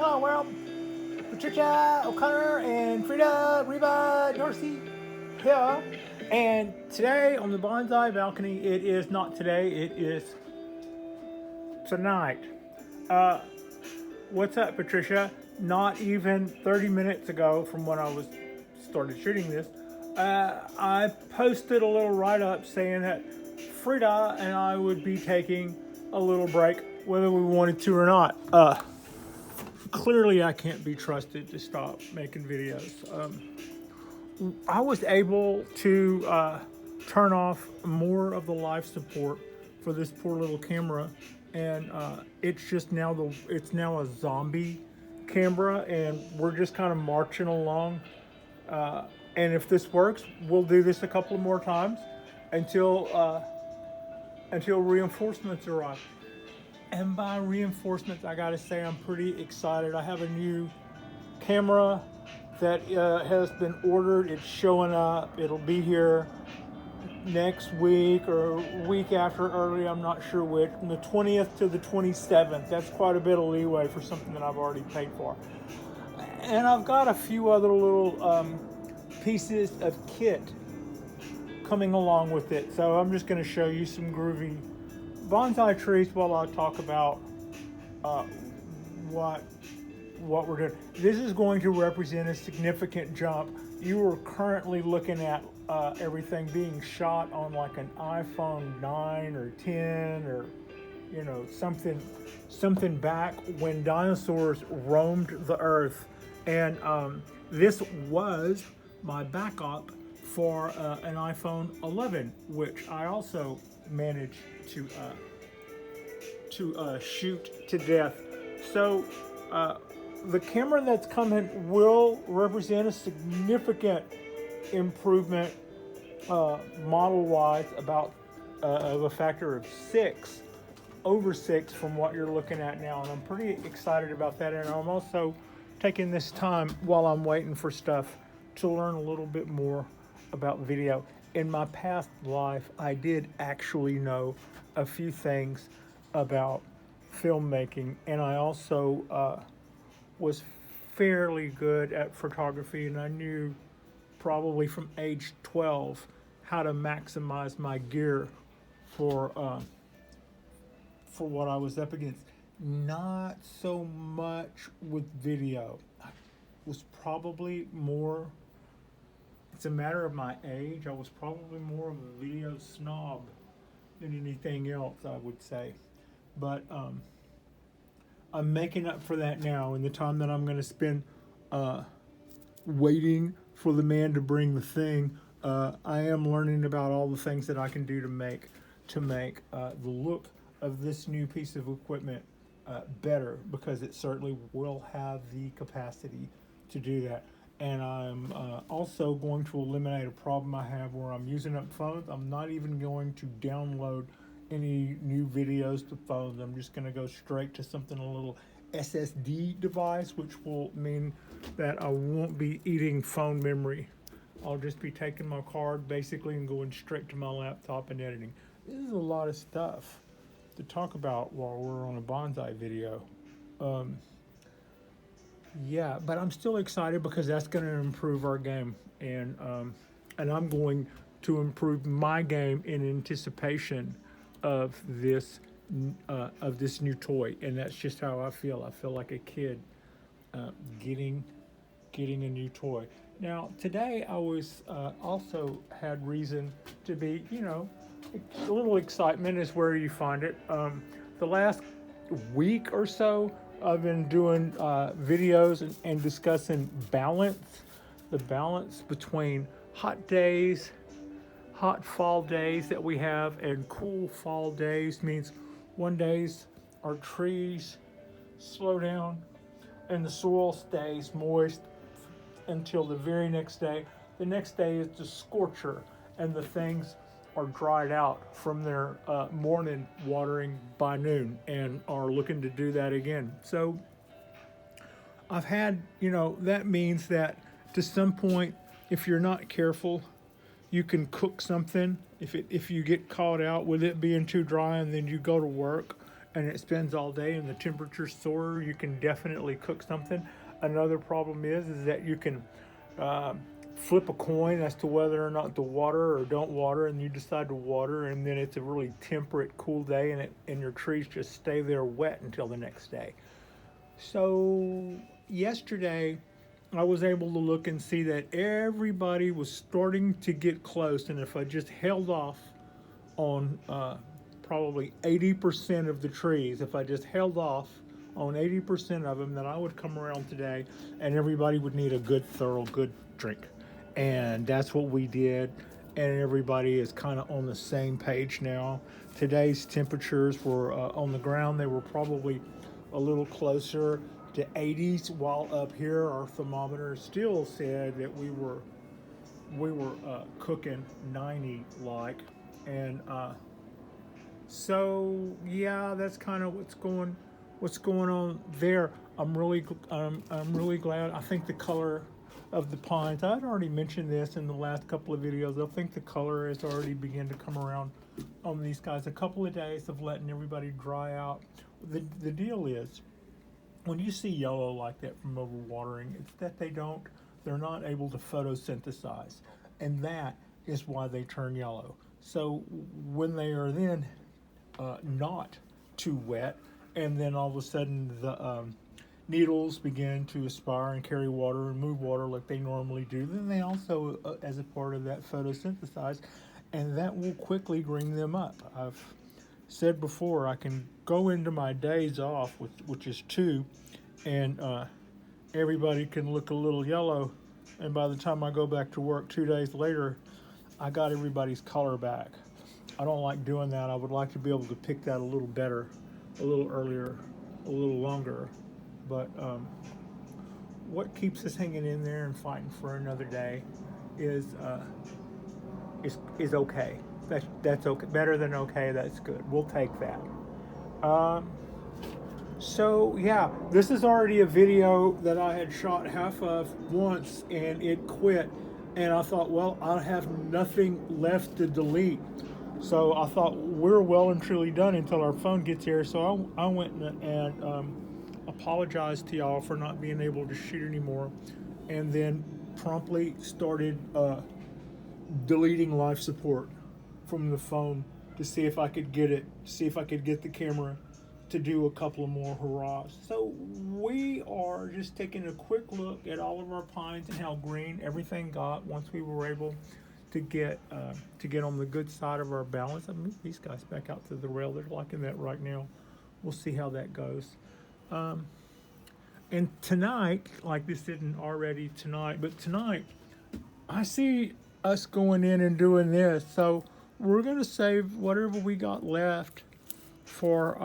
Hello world, Patricia O'Connor and Frida Reba Dorsey here. And today on the Bonsai Balcony, it is not today, it is tonight. What's up, Patricia? Not even 30 minutes ago from when I started shooting this, I posted a little write-up saying that Frida and I would be taking a little break, whether we wanted to or not. Clearly, I can't be trusted to stop making videos. I was able to turn off more of the life support for this poor little camera, and it's now a zombie camera, and we're just kind of marching along. And if this works, we'll do this a couple more times until reinforcements arrive. And by reinforcements, I gotta say I'm pretty excited. I have a new camera that has been ordered. It's showing up. It'll be here next week or week after early. I'm not sure which. From the 20th to the 27th. That's quite a bit of leeway for something that I've already paid for. And I've got a few other little pieces of kit coming along with it. So I'm just gonna show you some groovy bonsai trees while I talk about what we're doing. This is going to represent a significant jump. You are currently looking at everything being shot on like an iPhone 9 or 10 or something back when dinosaurs roamed the earth. And this was my backup for an iPhone 11, which I also managed to shoot to death. So the camera that's coming will represent a significant improvement model-wise, about of a factor of 6 over 6 from what you're looking at now, and I'm pretty excited about that. And I'm also taking this time while I'm waiting for stuff to learn a little bit more about video. In my past life, I did actually know a few things about filmmaking, and I also was fairly good at photography, and I knew probably from age 12 how to maximize my gear for what I was up against. Not so much with video. I was probably more, it's a matter of my age, I was probably more of a video snob than anything else, I would say. But I'm making up for that now in the time that I'm going to spend waiting for the man to bring the thing. I am learning about all the things that I can do to make the look of this new piece of equipment better, because it certainly will have the capacity to do that. And I'm also going to eliminate a problem I have where I'm using up phones. I'm not even going to download any new videos to phones. I'm just going to go straight to something, a little SSD device, which will mean that I won't be eating phone memory. I'll just be taking my card basically and going straight to my laptop and editing. This is a lot of stuff to talk about while we're on a bonsai video. Yeah, but I'm still excited because that's going to improve our game, and I'm going to improve my game in anticipation of this new toy, and that's just how I feel. I feel like a kid getting a new toy. Now today I was also had reason to be, a little excitement is where you find it. The last week or so, I've been doing videos and discussing balance, the balance between hot fall days that we have, and cool fall days. Means one days our trees slow down and the soil stays moist until the very next day. The next day is the scorcher, and the things are dried out from their morning watering by noon and are looking to do that again. So I've had, that means that to some point, if you're not careful, you can cook something. If you get caught out with it being too dry and then you go to work and it spends all day and the temperature's soarer, you can definitely cook something. Another problem is that you can flip a coin as to whether or not to water or don't water, and you decide to water, and then it's a really temperate, cool day, and your trees just stay there wet until the next day. So yesterday, I was able to look and see that everybody was starting to get close, and if I just held off on probably 80% of the trees, if I just held off on 80% of them, then I would come around today and everybody would need a good, thorough, good drink. And that's what we did. And everybody is kind of on the same page now. Today's temperatures were on the ground, they were probably a little closer to 80s, while up here our thermometer still said that we were cooking 90 like. And so yeah, that's kind of what's going on there. I'm really glad. I think the color of the pines, I'd already mentioned this in the last couple of videos, I think the color has already begun to come around on these guys. A couple of days of letting everybody dry out. The deal is, when you see yellow like that from overwatering, it's that they're not able to photosynthesize, and that is why they turn yellow. So when they are then not too wet, and then all of a sudden the needles begin to aspire and carry water and move water like they normally do, then they also, as a part of that, photosynthesize, and that will quickly bring them up. I've said before, I can go into my days off, which is 2, and everybody can look a little yellow, and by the time I go back to work 2 days later, I got everybody's color back. I don't like doing that. I would like to be able to pick that a little better, a little earlier, a little longer. But what keeps us hanging in there and fighting for another day is okay. That's okay. Better than okay. That's good. We'll take that. So yeah, this is already a video that I had shot half of once, and it quit. And I thought, well, I have nothing left to delete. So I thought we're well and truly done until our phone gets here. So I went and apologized to y'all for not being able to shoot anymore, and then promptly started deleting life support from the phone to see if I could get the camera to do a couple of more hurrahs. So we are just taking a quick look at all of our pines and how green everything got once we were able to get on the good side of our balance. I move these guys back out to the rail. They're liking that right now. We'll see how that goes. And tonight, like this isn't already tonight, but tonight I see us going in and doing this. So we're going to save whatever we got left for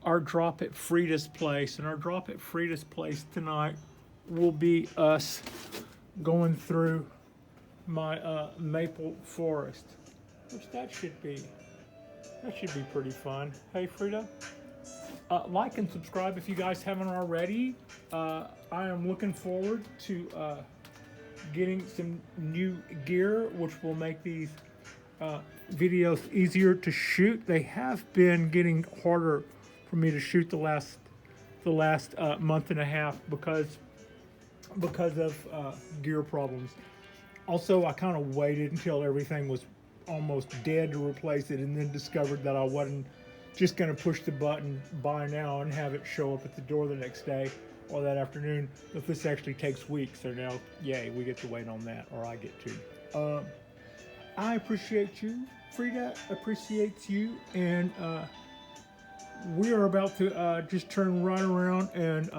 our drop at Frida's place. And our drop at Frida's place tonight will be us going through my maple forest, which that should be pretty fun. Hey, Frida. Like and subscribe if you guys haven't already. I am looking forward to getting some new gear, which will make these videos easier to shoot. They have been getting harder for me to shoot the last month and a half because of gear problems. Also, I kind of waited until everything was almost dead to replace it, and then discovered that I wasn't just going to push the button buy now and have it show up at the door the next day or that afternoon. But this actually takes weeks, so now, yay, we get to wait on that, or I get to. I appreciate you. Frida appreciates you, and we are about to just turn right around and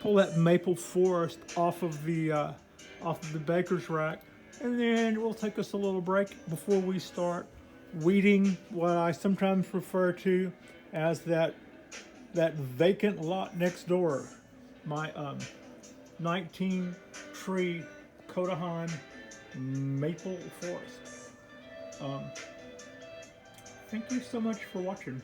pull that maple forest off of the baker's rack, and then we'll take us a little break before we start weeding what I sometimes refer to as that vacant lot next door, my 19 tree Codahan maple forest. Thank you so much for watching.